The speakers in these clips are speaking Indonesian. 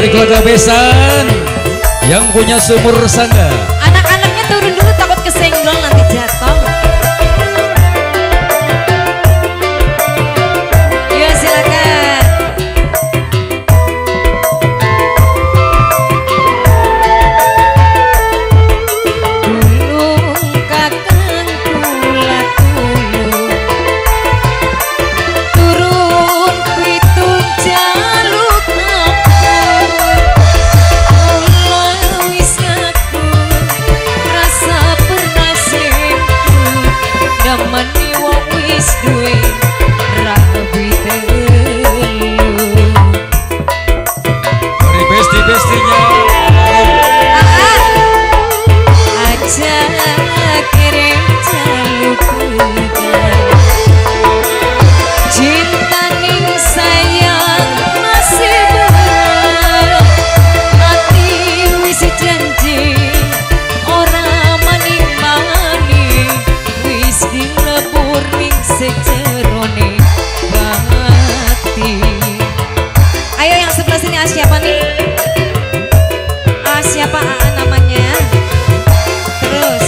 dari keluarga Besan yang punya sumur sangga. Anak-anaknya turun dulu takut kesenggol nanti jatuh. Yo silakan. Tulung kakang kula tulung turun pitung jaluk duwe rabi telu Dari besti-bestinya aja kirim jaluk cinta ning sayang masih berat hati wis janji ora maning-maning wis dilebur ning sejerone bati. Ayo yang sebelah sini siapa nih? Siapa namanya? Terus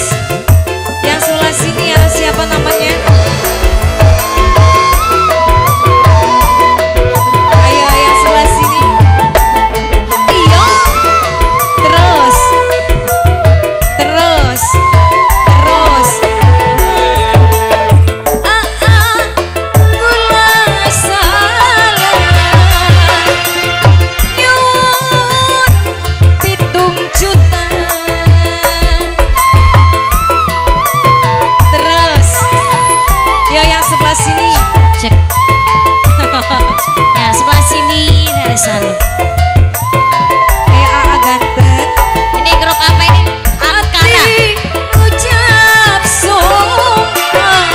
yang sebelah sini siapa namanya? Ayo yang sebelah sini. Iyo. Terus. Sini cek ya sebelah sini dari sana ganteng ini grup apa ini Ankara ucap sumpah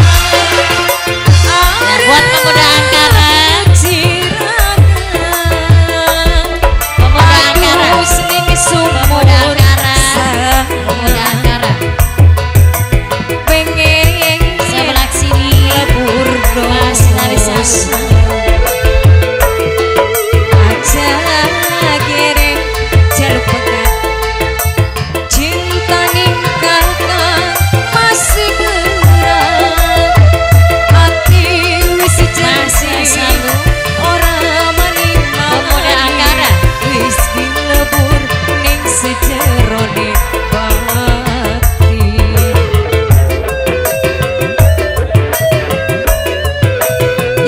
buat pemuda Ankara pemuda Ankara pemuda Ankara pengen sebelah sini Mas Larissa aja kirim jaluk pekat cinta ning kakak masih berat hati wis janji ora maning-maning wis dilebur ning sejerone bati.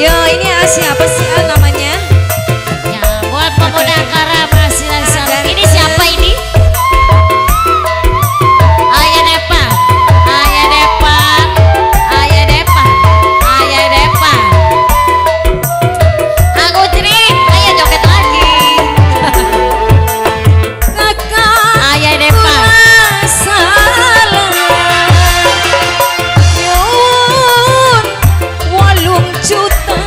Yo ini siapa sih namanya? Ya buat pemuda Ankara masih Larissa. Ini siapa ini? Ayah Depa, Ayah Depa, Ayah Depa, Ayah Depa. Aku Tri, ayo joget lagi. Kakak, Ayah Depa. Salah. Yun, 8 juta.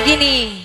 begini.